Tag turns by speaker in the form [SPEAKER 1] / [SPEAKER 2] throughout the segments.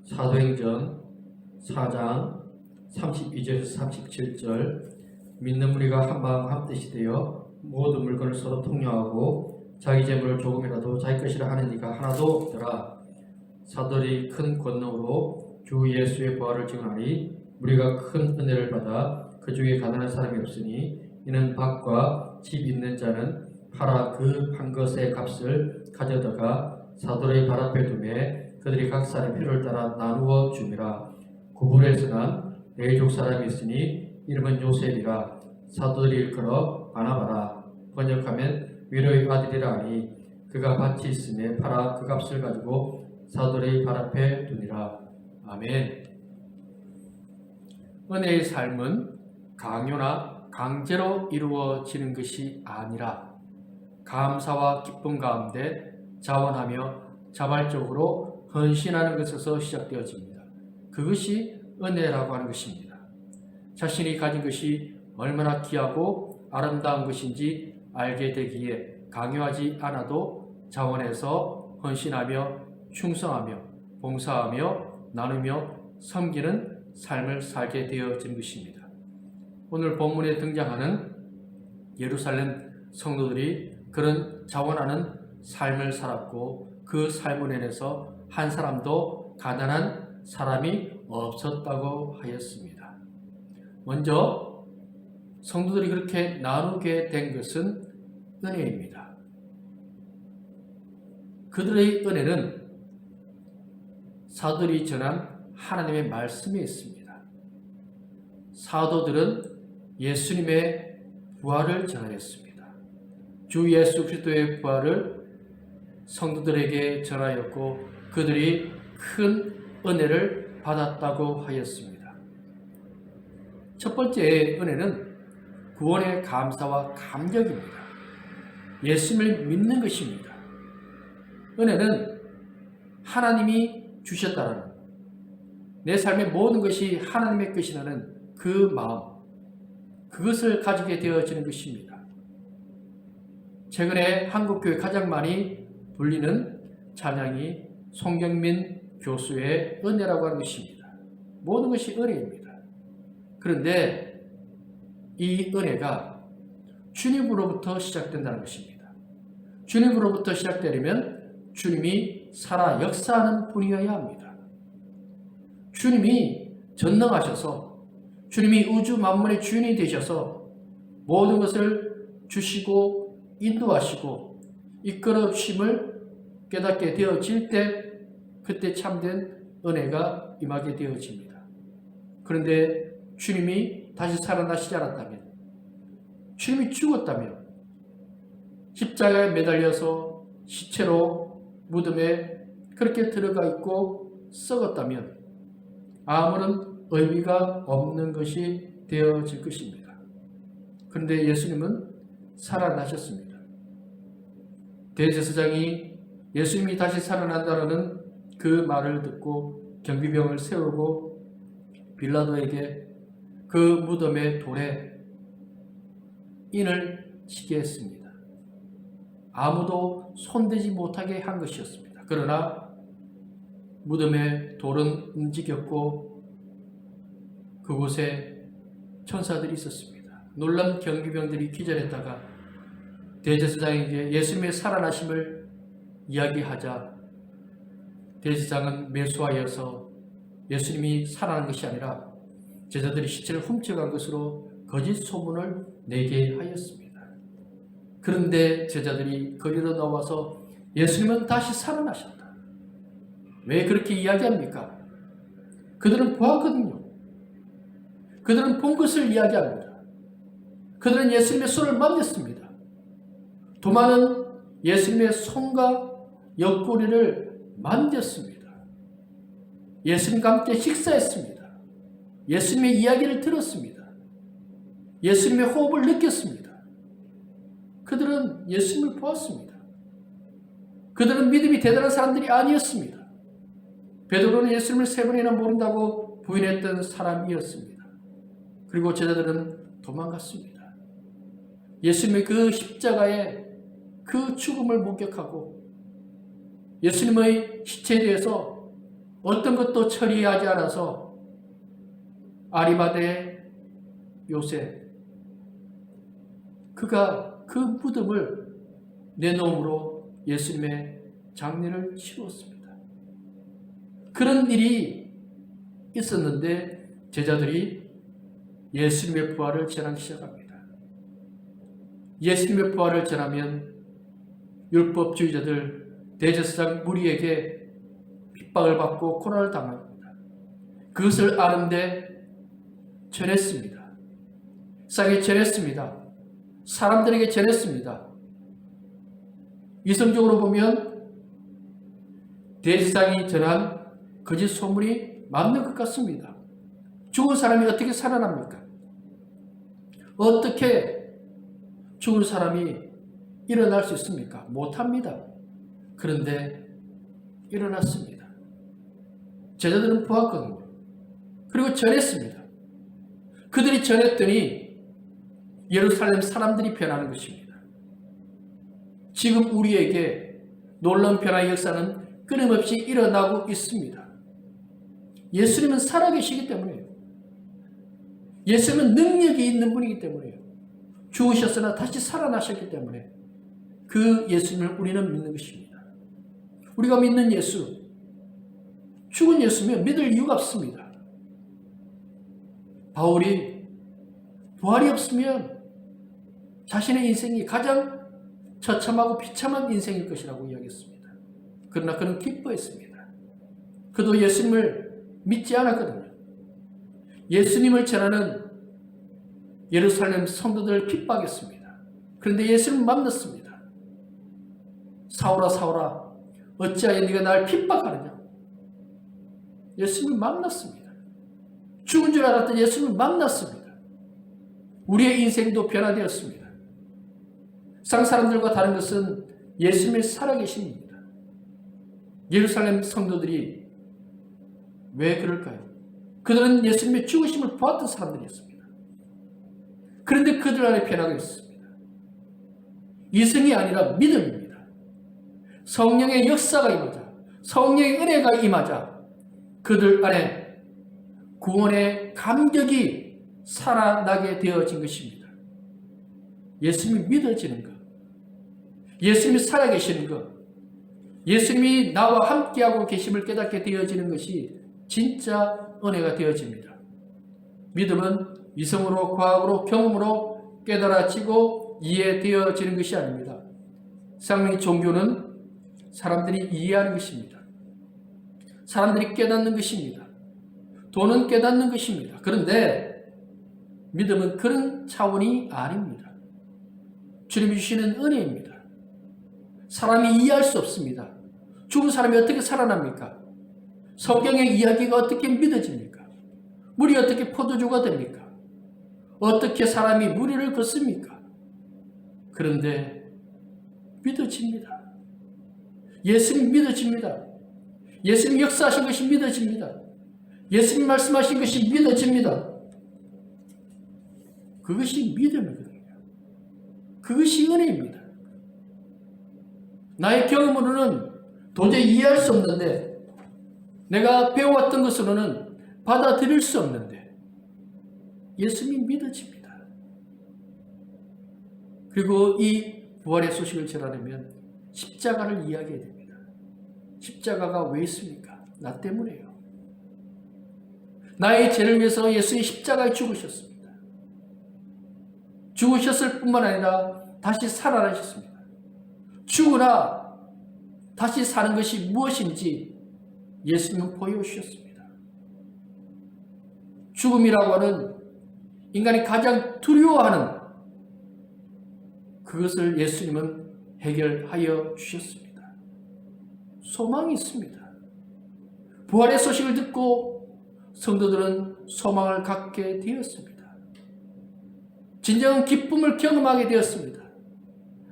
[SPEAKER 1] 사도행전 4장 32절에서 37절 믿는 무리가 한마음 한뜻이 되어 모든 물건을 서로 통용하고 자기 재물을 조금이라도 자기 것이라 하는 이가 하나도 없더라. 사도들이 큰 권능으로 주 예수의 부활을 증언하니 무리가 큰 은혜를 받아 그 중에 가난한 사람이 없으니 이는 밭과 집 있는 자는 팔아 그 판 것의 값을 가져다가 사도의 발 앞에 두매 그들이 각 사람의 필요를 따라 나누어 줌이라. 구불에서 난 레이족 사람이 있으니 이름은 요셉이라. 사도들이 일컬어 바나바라. 번역하면 위로의 아들이라 하니 그가 밭이 있음에 팔아 그 값을 가지고 사도의 발 앞에 두니라. 아멘. 은혜의 삶은 강요나 강제로 이루어지는 것이 아니라 감사와 기쁨 가운데 자원하며 자발적으로 헌신하는 것에서 시작되어집니다. 그것이 은혜라고 하는 것입니다. 자신이 가진 것이 얼마나 귀하고 아름다운 것인지 알게 되기에 강요하지 않아도 자원해서 헌신하며 충성하며 봉사하며 나누며 섬기는 삶을 살게 되어진 것입니다. 오늘 본문에 등장하는 예루살렘 성도들이 그런 자원하는 삶을 살았고 그 삶을 인해서 한 사람도 가난한 사람이 없었다고 하였습니다. 먼저 성도들이 그렇게 나누게 된 것은 은혜입니다. 그들의 은혜는 사도들이 전한 하나님의 말씀에 있습니다. 사도들은 예수님의 부활을 전하였습니다. 주 예수 그리스도의 부활을 성도들에게 전하였고 그들이 큰 은혜를 받았다고 하였습니다. 첫 번째 은혜는 구원의 감사와 감격입니다. 예수님을 믿는 것입니다. 은혜는 하나님이 주셨다는 내 삶의 모든 것이 하나님의 것이라는 그 마음, 그것을 가지게 되어지는 것입니다. 최근에 한국교회 가장 많이 불리는 찬양이 송경민 교수의 은혜라고 하는 것입니다. 모든 것이 은혜입니다. 그런데 이 은혜가 주님으로부터 시작된다는 것입니다. 주님으로부터 시작되려면 주님이 살아 역사하는 분이어야 합니다. 주님이 전능하셔서 주님이 우주 만물의 주인이 되셔서 모든 것을 주시고 인도하시고 이끌어 주심을 깨닫게 되어질 때 그때 참된 은혜가 임하게 되어집니다. 그런데 주님이 다시 살아나시지 않았다면, 주님이 죽었다면, 십자가에 매달려서 시체로 무덤에 그렇게 들어가 있고 썩었다면 아무런 의미가 없는 것이 되어질 것입니다. 그런데 예수님은 살아나셨습니다. 대제사장이 예수님이 다시 살아난다는 그 말을 듣고 경비병을 세우고 빌라도에게 그 무덤의 돌에 인을 치게 했습니다. 아무도 손대지 못하게 한 것이었습니다. 그러나 무덤의 돌은 움직였고 그곳에 천사들이 있었습니다. 놀란 경비병들이 기절했다가 대제사장에게 예수님의 살아나심을 이야기하자 대제사장은 매수하여서 예수님이 살아난 것이 아니라 제자들이 시체를 훔쳐간 것으로 거짓 소문을 내게 하였습니다. 그런데 제자들이 거리로 나와서 예수님은 다시 살아나셨다. 왜 그렇게 이야기합니까? 그들은 보았거든요. 그들은 본 것을 이야기합니다. 그들은 예수님의 손을 만졌습니다. 도마는 예수님의 손과 옆구리를 만졌습니다. 예수님과 함께 식사했습니다. 예수님의 이야기를 들었습니다. 예수님의 호흡을 느꼈습니다. 그들은 예수님을 보았습니다. 그들은 믿음이 대단한 사람들이 아니었습니다. 베드로는 예수님을 3번이나 모른다고 부인했던 사람이었습니다. 그리고 제자들은 도망갔습니다. 예수님의 그 십자가의 그 죽음을 목격하고 예수님의 시체에 대해서 어떤 것도 처리하지 않아서 아리마대 요셉, 그가 그 무덤을 내놓음으로 예수님의 장례를 치루었습니다. 그런 일이 있었는데 제자들이 예수님의 부활을 전하기 시작합니다. 예수님의 부활을 전하면 율법주의자들, 대제사장 무리에게 핍박을 받고 고난을 당합니다. 그것을 아는데 전했습니다. 세상에 전했습니다. 사람들에게 전했습니다. 이성적으로 보면 대제사장이 전한 거짓 소문이 맞는 것 같습니다. 죽은 사람이 어떻게 살아납니까? 어떻게 죽은 사람이 일어날 수 있습니까? 못합니다. 그런데 일어났습니다. 제자들은 보았거든요. 그리고 전했습니다. 그들이 전했더니 예루살렘 사람들이 변하는 것입니다. 지금 우리에게 놀라운 변화의 역사는 끊임없이 일어나고 있습니다. 예수님은 살아계시기 때문에요. 예수님은 능력이 있는 분이기 때문에요. 죽으셨으나 다시 살아나셨기 때문에 그 예수님을 우리는 믿는 것입니다. 우리가 믿는 예수, 죽은 예수면 믿을 이유가 없습니다. 바울이 부활이 없으면 자신의 인생이 가장 처참하고 비참한 인생일 것이라고 이야기했습니다. 그러나 그는 기뻐했습니다. 그도 예수님을 믿지 않았거든요. 예수님을 전하는 예루살렘 성도들을 핍박했습니다. 그런데 예수님을 만났습니다. 사울아 사울아 어찌하여 네가 날 핍박하느냐. 예수님을 만났습니다. 죽은 줄 알았던 예수님을 만났습니다. 우리의 인생도 변화되었습니다. 세상 사람들과 다른 것은 예수님이 살아계십니다. 예루살렘 성도들이 왜 그럴까요? 그들은 예수님의 죽으심을 보았던 사람들이었습니다. 그런데 그들 안에 변화가 있습니다. 이성이 아니라 믿음입니다. 성령의 역사가 임하자, 성령의 은혜가 임하자 그들 안에 구원의 감격이 살아나게 되어진 것입니다. 예수님이 믿어지는 것, 예수님이 살아계시는 것, 예수님이 나와 함께하고 계심을 깨닫게 되어지는 것이 진짜 은혜가 되어집니다. 믿음은 이성으로, 과학으로, 경험으로 깨달아지고 이해되어지는 것이 아닙니다. 세상의 종교는 사람들이 이해하는 것입니다. 사람들이 깨닫는 것입니다. 돈은 깨닫는 것입니다. 그런데 믿음은 그런 차원이 아닙니다. 주님이 주시는 은혜입니다. 사람이 이해할 수 없습니다. 죽은 사람이 어떻게 살아납니까? 성경의 이야기가 어떻게 믿어집니까? 물이 어떻게 포도주가 됩니까? 어떻게 사람이 무리를 걷습니까? 그런데 믿어집니다. 예수님 믿어집니다. 예수님 역사하신 것이 믿어집니다. 예수님 말씀하신 것이 믿어집니다. 그것이 믿음이거든요. 그것이 은혜입니다. 나의 경험으로는 도저히 이해할 수 없는데, 내가 배워왔던 것으로는 받아들일 수 없는데 예수님이 믿어집니다. 그리고 이 부활의 소식을 전하려면 십자가를 이야기해야 됩니다. 십자가가 왜 있습니까? 나 때문에요. 나의 죄를 위해서 예수님이 십자가에 죽으셨습니다. 죽으셨을 뿐만 아니라 다시 살아나셨습니다. 죽으나 다시 사는 것이 무엇인지 예수님은 보여주셨습니다. 죽음이라고 하는 인간이 가장 두려워하는 그것을 예수님은 해결하여 주셨습니다. 소망이 있습니다. 부활의 소식을 듣고 성도들은 소망을 갖게 되었습니다. 진정한 기쁨을 경험하게 되었습니다.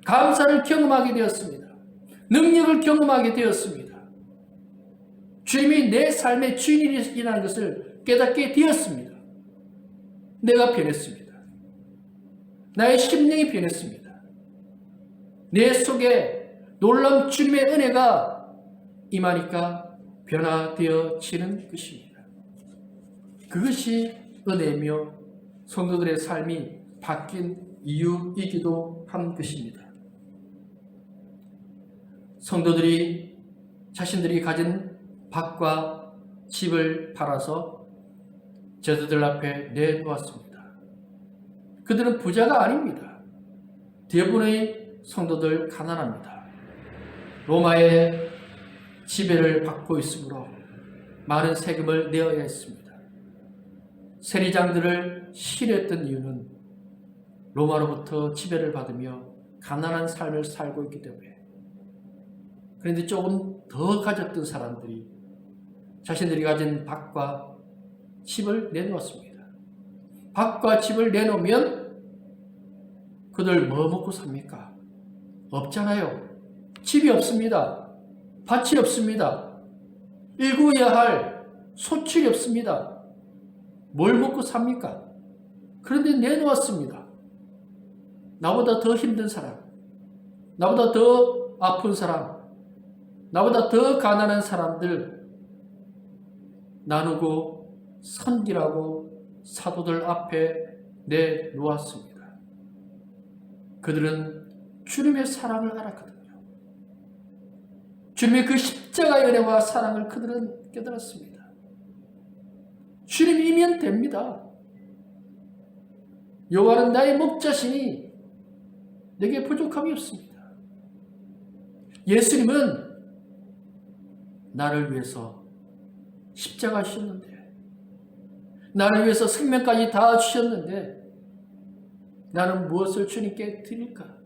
[SPEAKER 1] 감사를 경험하게 되었습니다. 능력을 경험하게 되었습니다. 주님이 내 삶의 주인이라는 것을 깨닫게 되었습니다. 내가 변했습니다. 나의 심령이 변했습니다. 내 속에 놀라운 주님의 은혜가 임하니까
[SPEAKER 2] 변화되어지는 것입니다. 그것이 은혜이며 성도들의 삶이 바뀐 이유이기도 한 것입니다. 성도들이 자신들이 가진 밭과 집을 팔아서 제자들 앞에 내놓았습니다. 그들은 부자가 아닙니다. 대부분의 성도들 가난합니다. 로마의 지배를 받고 있으므로 많은 세금을 내어야 했습니다. 세리장들을 싫어했던 이유는 로마로부터 지배를 받으며 가난한 삶을 살고 있기 때문에. 그런데 조금 더 가졌던 사람들이 자신들이 가진 밭과 집을 내놓았습니다. 밭과 집을 내놓으면 그들 뭐 먹고 삽니까? 없잖아요. 집이 없습니다. 밭이 없습니다. 일구어야 할 소출이 없습니다. 뭘 먹고 삽니까? 그런데 내놓았습니다. 나보다 더 힘든 사람, 나보다 더 아픈 사람, 나보다 더 가난한 사람들 나누고 섬기라고 사도들 앞에 내놓았습니다. 그들은 주님의 사랑을 알았거든요. 주님의 그 십자가의 은혜와 사랑을 그들은 깨달았습니다. 주님이면 됩니다. 여호와는 나의 목자시니 내게 부족함이 없습니다. 예수님은 나를 위해서 십자가 주셨는데, 나를 위해서 생명까지 다 주셨는데 나는 무엇을 주님께 드릴까?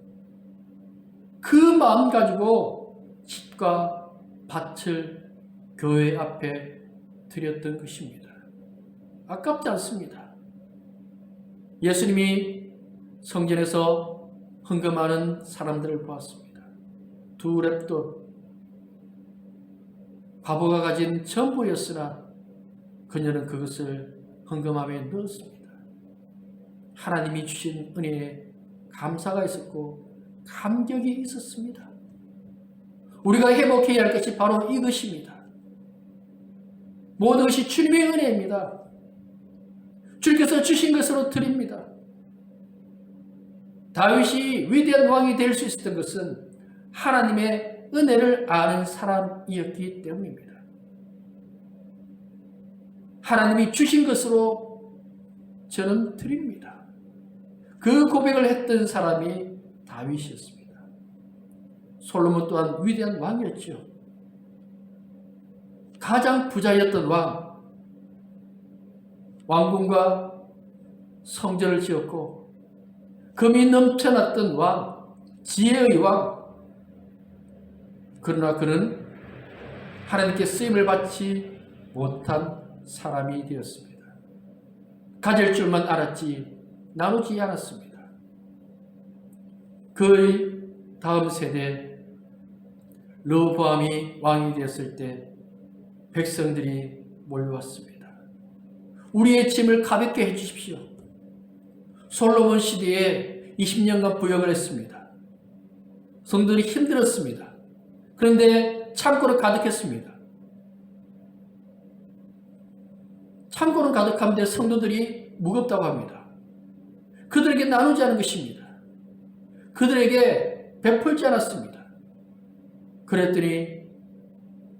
[SPEAKER 2] 그 마음 가지고 집과 밭을 교회 앞에 드렸던 것입니다. 아깝지 않습니다. 예수님이 성전에서 헌금하는 사람들을 보았습니다. 두 랩돈, 과부가 가진 전부였으나 그녀는 그것을 헌금함에 넣었습니다. 하나님이 주신 은혜에 감사가 있었고 감격이 있었습니다. 우리가 회복해야 할 것이 바로 이것입니다. 모든 것이 주님의 은혜입니다. 주께서 주신 것으로 드립니다. 다윗이 위대한 왕이 될 수 있었던 것은 하나님의 은혜를 아는 사람이었기 때문입니다. 하나님이 주신 것으로 저는 드립니다. 그 고백을 했던 사람이 다윗이었습니다. 솔로몬 또한 위대한 왕이었죠. 가장 부자였던 왕, 왕궁과 성전을 지었고 금이 넘쳐났던 왕, 지혜의 왕. 그러나 그는 하나님께 쓰임을 받지 못한 사람이 되었습니다. 가질 줄만 알았지 나누지 않았습니다. 그의 다음 세대 르호보암이 왕이 되었을 때 백성들이 몰려왔습니다. 우리의 짐을 가볍게 해주십시오. 솔로몬 시대에 20년간 부역을 했습니다. 성도들이 힘들었습니다. 그런데 창고는 가득했습니다. 창고는 가득한데 성도들이 무겁다고 합니다. 그들에게 나누지 않은 것입니다. 그들에게 베풀지 않았습니다. 그랬더니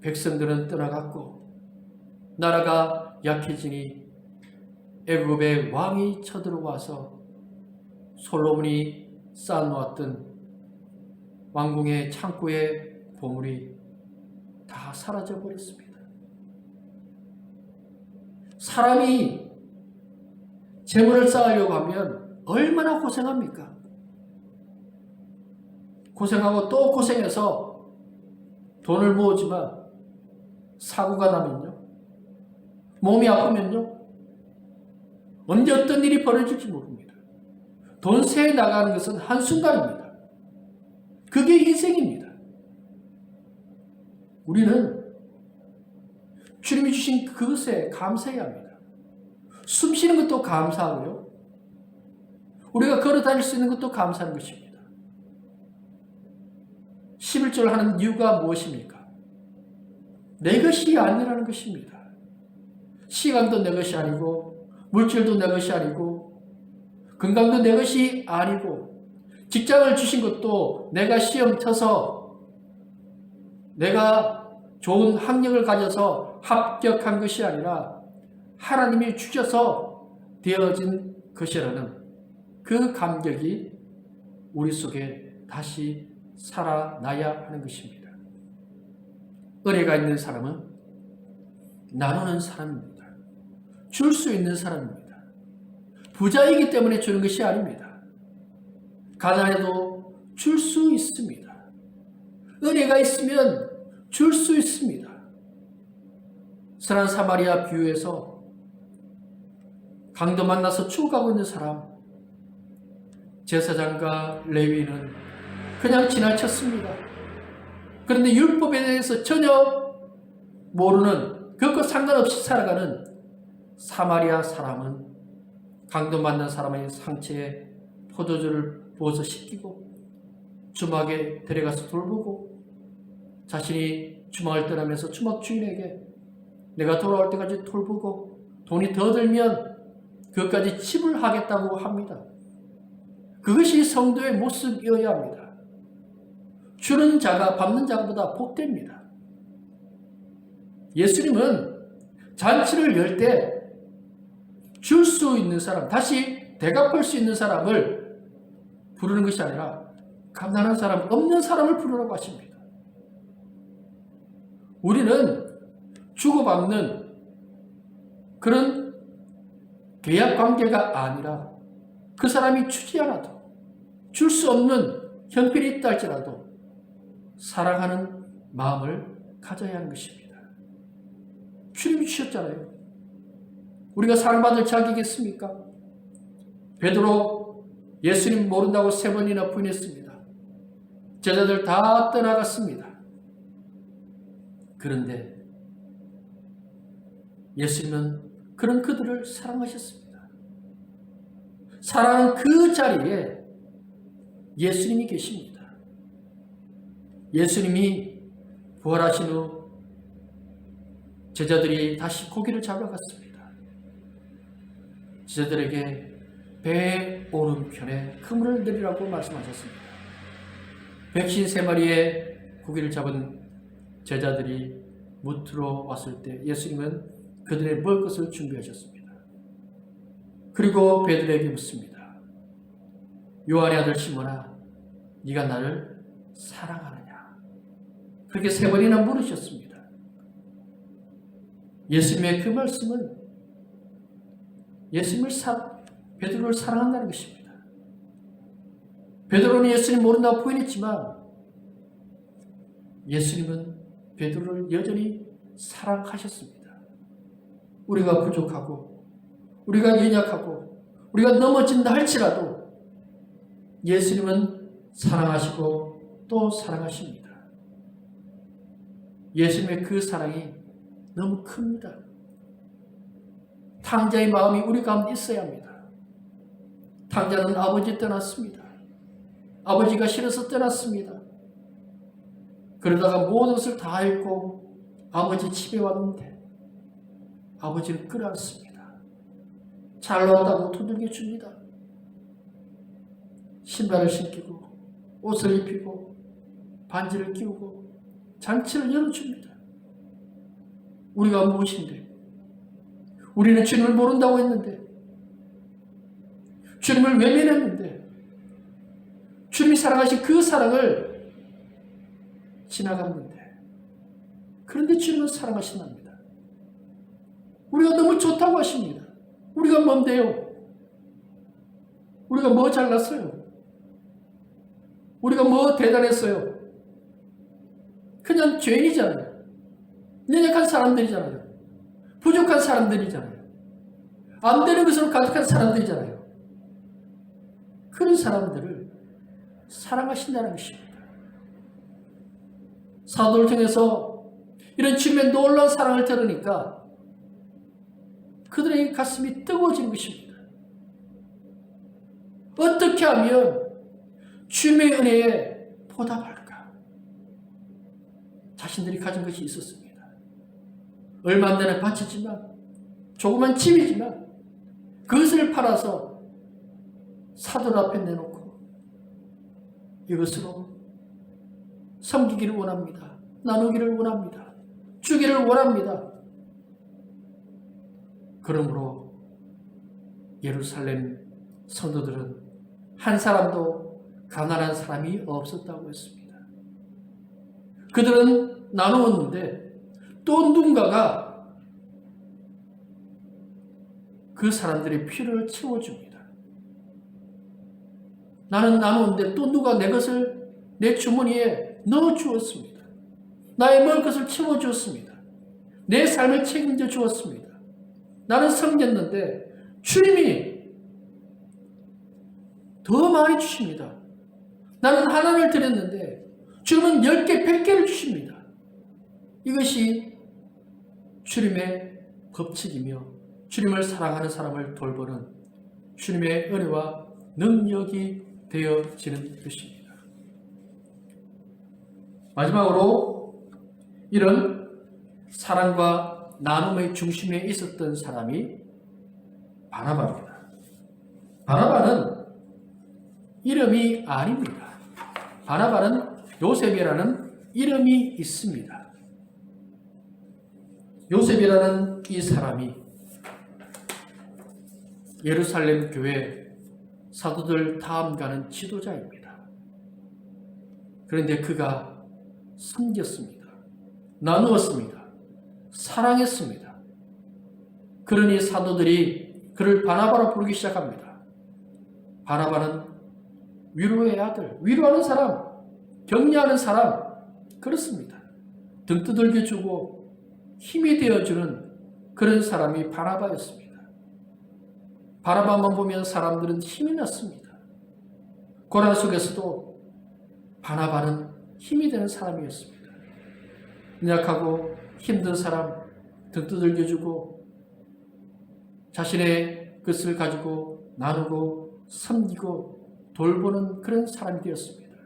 [SPEAKER 2] 백성들은 떠나갔고 나라가 약해지니 애굽의 왕이 쳐들어와서 솔로몬이 쌓아놓았던 왕궁의 창고의 보물이 다 사라져버렸습니다. 사람이 재물을 쌓으려고 하면 얼마나 고생합니까? 고생하고 또 고생해서 돈을 모으지만 사고가 나면요, 몸이 아프면요, 언제 어떤 일이 벌어질지 모릅니다. 돈 새 나가는 것은 한순간입니다. 그게 인생입니다. 우리는 주님이 주신 그것에 감사해야 합니다. 숨 쉬는 것도 감사하고요, 우리가 걸어 다닐 수 있는 것도 감사하는 것입니다. 11절 하는 이유가 무엇입니까? 내 것이 아니라는 것입니다. 시간도 내 것이 아니고 물질도 내 것이 아니고 건강도 내 것이 아니고 직장을 주신 것도 내가 시험 쳐서 내가 좋은 학력을 가져서 합격한 것이 아니라 하나님이 주셔서 되어진 것이라는 그 감격이 우리 속에 다시 살아나야 하는 것입니다. 은혜가 있는 사람은 나누는 사람입니다. 줄 수 있는 사람입니다. 부자이기 때문에 주는 것이 아닙니다. 가난해도 줄 수 있습니다. 은혜가 있으면 줄 수 있습니다. 선한 사마리아 비유에서 강도 만나서 죽어가고 있는 사람, 제사장과 레위인은 그냥 지나쳤습니다. 그런데 율법에 대해서 전혀 모르는, 그것과 상관없이 살아가는 사마리아 사람은 강도 만난 사람의 상처에 포도주를 부어서 씻기고 주막에 데려가서 돌보고 자신이 주막을 떠나면서 주막 주인에게 내가 돌아올 때까지 돌보고 돈이 더 들면 그것까지 지불하겠다고 합니다. 그것이 성도의 모습이어야 합니다. 주는 자가 받는 자보다 복됩니다. 예수님은 잔치를 열 때 줄 수 있는 사람, 다시 대갚을 수 있는 사람을 부르는 것이 아니라 가난한 사람, 없는 사람을 부르라고 하십니다. 우리는 주고받는 그런 계약 관계가 아니라 그 사람이 주지 않아도 줄 수 없는 형편이 있다 할지라도 사랑하는 마음을 가져야 하는 것입니다. 주님이 주셨잖아요. 우리가 사랑받을 자격이겠습니까? 베드로 예수님 모른다고 3번이나 부인했습니다. 제자들 다 떠나갔습니다. 그런데 예수님은 그런 그들을 사랑하셨습니다. 사랑하는 그 자리에 예수님이 계십니다. 예수님이 부활하신 후 제자들이 다시 고기를 잡으러 갔습니다. 제자들에게 배 오른편에 그물을 내리라고 말씀하셨습니다. 백신 3마리의 고기를 잡은 제자들이 무트로 왔을 때 예수님은 그들의 먹을 것을 준비하셨습니다. 그리고 베드로에게 묻습니다. 요한의 아들 시몬아, 네가 나를 사랑하느냐? 그렇게 3번이나 물으셨습니다. 예수님의 그 말씀은 베드로를 사랑한다는 것입니다. 베드로는 예수님 모른다고 부인했지만 예수님은 베드로를 여전히 사랑하셨습니다. 우리가 부족하고 우리가 연약하고 우리가 넘어진다 할지라도 예수님은 사랑하시고 또 사랑하십니다. 예수님의 그 사랑이 너무 큽니다. 탕자의 마음이 우리 가운데 있어야 합니다. 탕자는 아버지 떠났습니다. 아버지가 싫어서 떠났습니다. 그러다가 모든 것을 다 잃고 아버지 집에 왔는데 아버지를 끌어안습니다. 잘 나왔다고 두들겨 줍니다. 신발을 신기고 옷을 입히고 반지를 끼우고 잔치를 열어줍니다. 우리가 무엇인데? 우리는 주님을 모른다고 했는데, 주님을 외면했는데, 주님이 사랑하신 그 사랑을 지나갔는데, 그런데 주님은 사랑하신답니다. 우리가 너무 좋다고 하십니다. 우리가 뭔데요? 우리가 뭐 잘났어요? 우리가 뭐 대단했어요? 그냥 죄인이잖아요. 연약한 사람들이잖아요. 부족한 사람들이잖아요. 안 되는 것으로 가득한 사람들이잖아요. 그런 사람들을 사랑하신다는 것입니다. 사도를 통해서 이런 주님의 놀라운 사랑을 들으니까 그들의 가슴이 뜨거워지는 것입니다. 어떻게 하면 주님의 은혜에 보답할까? 자신들이 가진 것이 있었습니다. 얼마 안 되는 밭이지만 조그만 집이지만 그것을 팔아서 사돈 앞에 내놓고 이것으로 섬기기를 원합니다. 나누기를 원합니다. 주기를 원합니다. 그러므로 예루살렘 성도들은 한 사람도 가난한 사람이 없었다고 했습니다. 그들은 나누었는데 또 누군가가 그 사람들의 필요를 채워줍니다. 나는 나누었는데 또 누가 내 것을 내 주머니에 넣어주었습니다. 나의 먹을 것을 채워주었습니다. 내 삶을 책임져 주었습니다. 나는 섬겼는데 주님이 더 많이 주십니다. 나는 하나를 드렸는데 주님은 10개, 100개를 주십니다. 이것이 주님의 법칙이며 주님을 사랑하는 사람을 돌보는 주님의 은혜와 능력이 되어지는 것입니다. 마지막으로 이런 사랑과 나눔의 중심에 있었던 사람이 바나바입니다. 바나바는 이름이 아닙니다. 바나바는 요셉이라는 이름이 있습니다. 요셉이라는 이 사람이 예루살렘 교회 사도들 다음 가는 지도자입니다. 그런데 그가 섬겼습니다. 나누었습니다. 사랑했습니다. 그러니 사도들이 그를 바나바로 부르기 시작합니다. 바나바는 위로의 아들, 위로하는 사람, 격려하는 사람, 그렇습니다. 등 두들겨주고 힘이 되어주는 그런 사람이 바나바였습니다. 바나바만 보면 사람들은 힘이 났습니다. 고난 속에서도 바나바는 힘이 되는 사람이었습니다. 연약하고 힘든 사람 등 두들겨주고 자신의 것을 가지고 나누고 섬기고 돌보는 그런 사람이 되었습니다.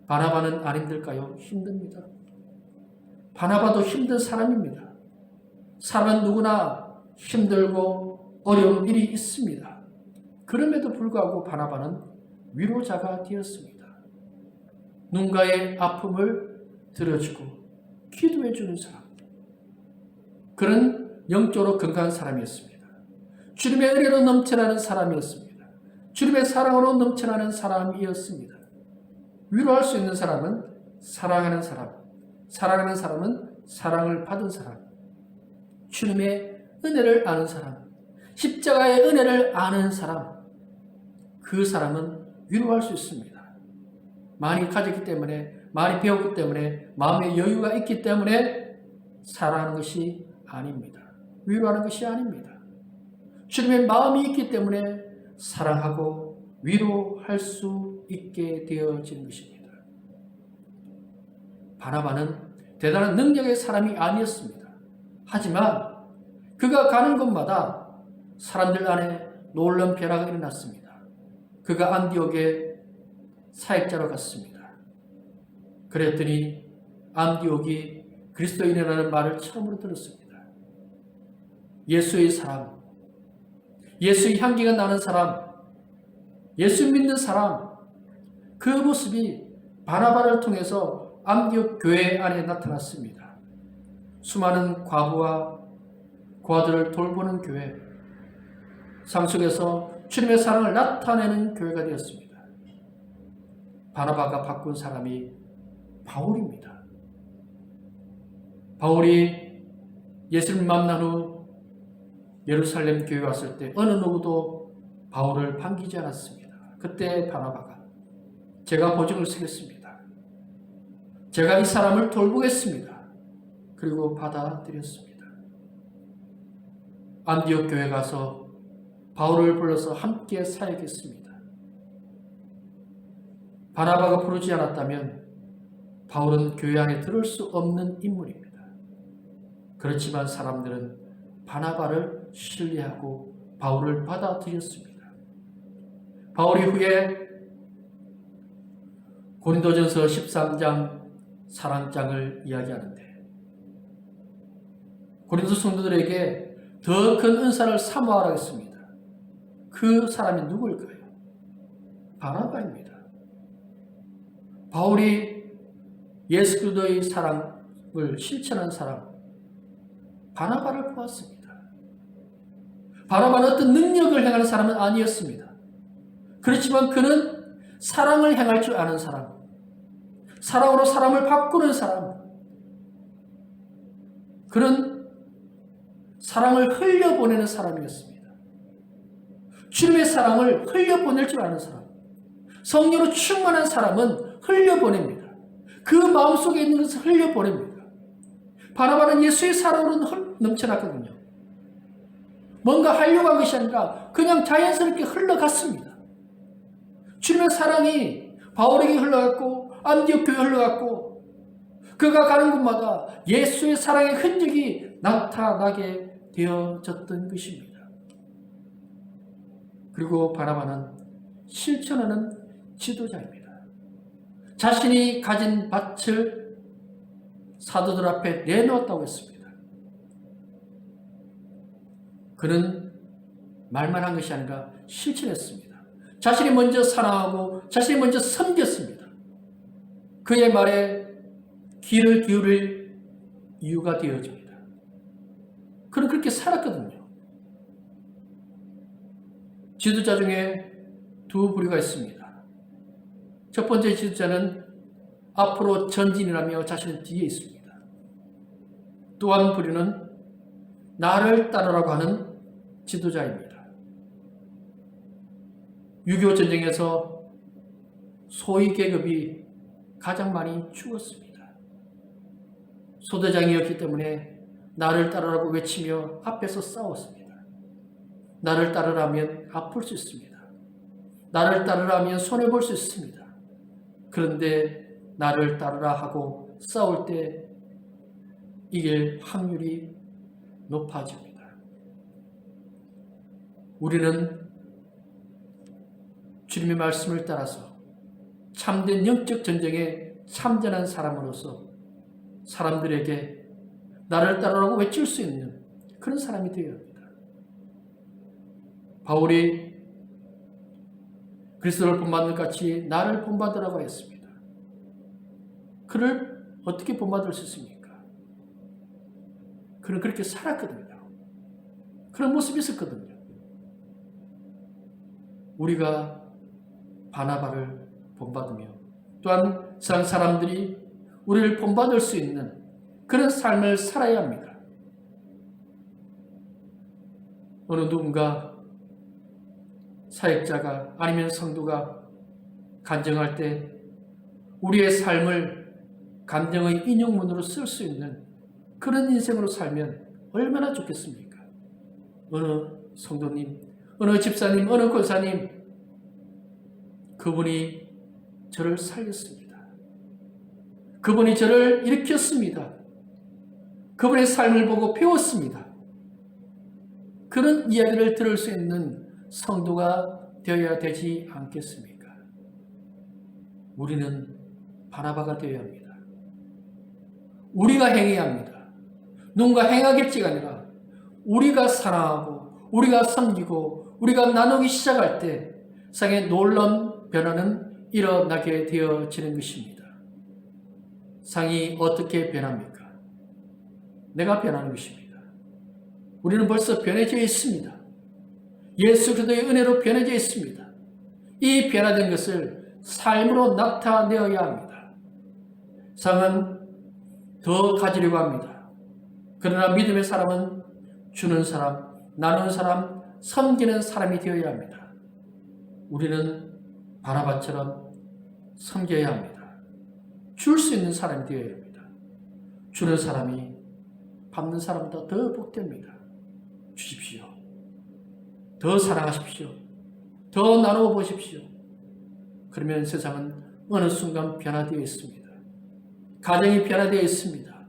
[SPEAKER 2] 바나바는 안 힘들까요? 힘듭니다. 바나바도 힘든 사람입니다. 사람은 누구나 힘들고 어려운 일이 있습니다. 그럼에도 불구하고 바나바는 위로자가 되었습니다. 누군가의 아픔을 들어주고 기도해주는 사람, 그런 영적으로 건강한 사람이었습니다. 주님의 은혜로 넘쳐나는 사람이었습니다. 주님의 사랑으로 넘쳐나는 사람이었습니다. 위로할 수 있는 사람은 사랑하는 사람, 사랑하는 사람은 사랑을 받은 사람, 주님의 은혜를 아는 사람, 십자가의 은혜를 아는 사람, 그 사람은 위로할 수 있습니다. 많이 가졌기 때문에, 많이 배웠기 때문에, 마음의 여유가 있기 때문에 사랑하는 것이 아닙니다. 위로하는 것이 아닙니다. 주님의 마음이 있기 때문에 사랑하고 위로할 수 있게 되어지는 것입니다. 바나바는 대단한 능력의 사람이 아니었습니다. 하지만 그가 가는 곳마다 사람들 안에 놀라운 변화가 일어났습니다. 그가 안디옥에 사역자로 갔습니다. 그랬더니 안디옥이 그리스도인이라는 말을 처음으로 들었습니다. 예수의 사람, 예수의 향기가 나는 사람, 예수 믿는 사람, 그 모습이 바나바를 통해서 안디옥 교회 안에 나타났습니다. 수많은 과부와 고아들을 돌보는 교회, 삶 속에서 주님의 사랑을 나타내는 교회가 되었습니다. 바나바가 바꾼 사람이 바울입니다. 바울이 예수를 만난 후 예루살렘 교회에 왔을 때 어느 누구도 바울을 반기지 않았습니다. 그때 바나바가 제가 보증을 서겠습니다. 제가 이 사람을 돌보겠습니다. 그리고 받아들였습니다. 안디옥 교회 가서 바울을 불러서 함께 사역했습니다. 바나바가 부르지 않았다면 바울은 교회 안에 들을 수 없는 인물입니다. 그렇지만 사람들은 바나바를 신뢰하고 바울을 받아들였습니다. 바울이 후에 고린도전서 13장 사랑장을 이야기하는데 고린도 성도들에게 더 큰 은사를 사모하라 했습니다. 그 사람이 누구일까요? 바나바입니다. 바울이 예수 그리스도의 사랑을 실천한 사람 바나바를 보았습니다. 바나바는 어떤 능력을 행하는 사람은 아니었습니다. 그렇지만 그는 사랑을 행할 줄 아는 사람, 사랑으로 사람을 바꾸는 사람, 그런 사랑을 흘려보내는 사람이었습니다. 주님의 사랑을 흘려보낼 줄 아는 사람, 성령으로 충만한 사람은 흘려보냅니다. 그 마음속에 있는 것을 흘려보냅니다. 바나바는 예수의 사랑으로 넘쳐났거든요. 뭔가 하려고 한 것이 아니라 그냥 자연스럽게 흘러갔습니다. 주님의 사랑이 바울에게 흘러갔고 안디옥 교회에 흘러갔고 그가 가는 곳마다 예수의 사랑의 흔적이 나타나게 되어졌던 것입니다. 그리고 바나바는 실천하는 지도자입니다. 자신이 가진 밭을 사도들 앞에 내놓았다고 했습니다. 그는 말만 한 것이 아니라 실천했습니다. 자신이 먼저 사랑하고 자신이 먼저 섬겼습니다. 그의 말에 귀를 기울일 이유가 되어집니다. 그는 그렇게 살았거든요. 지도자 중에 두 부류가 있습니다. 첫 번째 지도자는 앞으로 전진이라며 자신의 뒤에 있습니다. 또 한 부류는 나를 따르라고 하는 지도자입니다. 6.25 전쟁에서 소위 계급이 가장 많이 죽었습니다. 소대장이었기 때문에 나를 따르라고 외치며 앞에서 싸웠습니다. 나를 따르라면 아플 수 있습니다. 나를 따르라면 손해볼 수 있습니다. 그런데 나를 따르라 하고 싸울 때 이길 확률이 높아집니다. 우리는 주님의 말씀을 따라서 참된 영적 전쟁에 참전한 사람으로서 사람들에게 나를 따르라고 외칠 수 있는 그런 사람이 되어야 합니다. 바울이 그리스도를 본받는 것 같이 나를 본받으라고 했습니다. 그를 어떻게 본받을 수 있습니까? 그는 그렇게 살았거든요. 그런 모습이 있었거든요. 우리가 바나바를 본받으며 또한 세상 사람들이 우리를 본받을 수 있는 그런 삶을 살아야 합니다. 어느 누군가 사역자가 아니면 성도가 간증할 때 우리의 삶을 감정의 인용문으로 쓸 수 있는 그런 인생으로 살면 얼마나 좋겠습니까? 어느 성도님, 어느 집사님, 어느 권사님, 그분이 저를 살렸습니다. 그분이 저를 일으켰습니다. 그분의 삶을 보고 배웠습니다. 그런 이야기를 들을 수 있는 성도가 되어야 되지 않겠습니까? 우리는 바나바가 되어야 합니다. 우리가 행해야 합니다. 누군가 행하겠지가 아니라 우리가 사랑하고 우리가 섬기고 우리가 나누기 시작할 때 세상에 놀라운 변화는 일어나게 되어지는 것입니다. 상이 어떻게 변합니까? 내가 변하는 것입니다. 우리는 벌써 변해져 있습니다. 예수 그리스도의 은혜로 변해져 있습니다. 이 변화된 것을 삶으로 나타내어야 합니다. 상은 더 가지려고 합니다. 그러나 믿음의 사람은 주는 사람, 나누는 사람, 섬기는 사람이 되어야 합니다. 우리는 바나바처럼 섬겨야 합니다. 줄 수 있는 사람이 되어야 합니다. 주는 사람이 받는 사람보다 더 복됩니다. 주십시오. 더 사랑하십시오. 더 나누어 보십시오. 그러면 세상은 어느 순간 변화되어 있습니다. 가정이 변화되어 있습니다.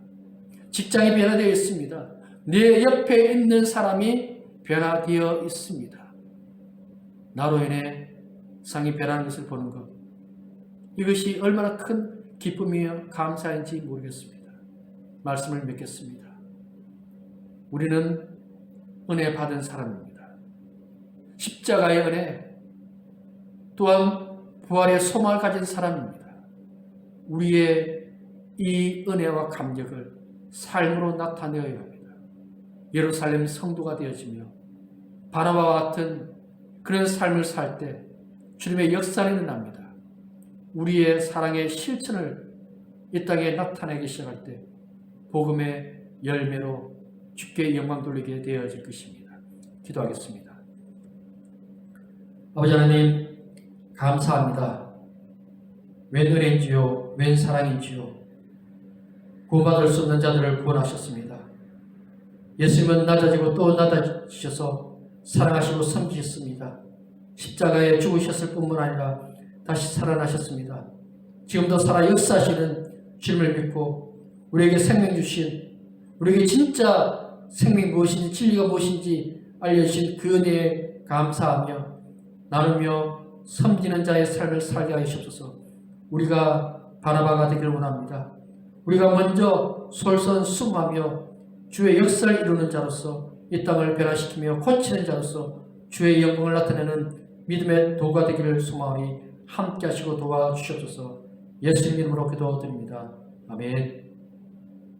[SPEAKER 2] 직장이 변화되어 있습니다. 내 옆에 있는 사람이 변화되어 있습니다. 나로 인해 상이 변하는 것을 보는 것, 이것이 얼마나 큰 기쁨이며 감사인지 모르겠습니다. 말씀을 맺겠습니다. 우리는 은혜 받은 사람입니다. 십자가의 은혜, 또한 부활의 소망을 가진 사람입니다. 우리의 이 은혜와 감격을 삶으로 나타내어야 합니다. 예루살렘 성도가 되어지며 바나바와 같은 그런 삶을 살 때 주님의 역사는 일어납니다. 우리의 사랑의 실천을 이 땅에 나타내기 시작할 때 복음의 열매로 주께 영광 돌리게 되어질 것입니다. 기도하겠습니다.
[SPEAKER 1] 아버지 하나님, 감사합니다. 웬 은혜인지요, 웬 사랑인지요. 구원받을 수 없는 자들을 구원하셨습니다. 예수님은 낮아지고 또 낮아지셔서 사랑하시고 섬기셨습니다. 십자가에 죽으셨을 뿐만 아니라 다시 살아나셨습니다. 지금도 살아 역사하시는 주님을 믿고 우리에게 생명 주신, 우리에게 진짜 생명 무엇인지 진리가 무엇인지 알려주신 그 은혜에 감사하며 나누며 섬기는 자의 삶을 살게 하시옵소서. 우리가 바나바가 되기를 원합니다. 우리가 먼저 솔선수범하며 주의 역사를 이루는 자로서 이 땅을 변화시키며 고치는 자로서 주의 영광을 나타내는 믿음의 도가 되기를 소망하니 함께 하시고 도와주시옵소서. 예수님 이름으로 기도드립니다. 아멘.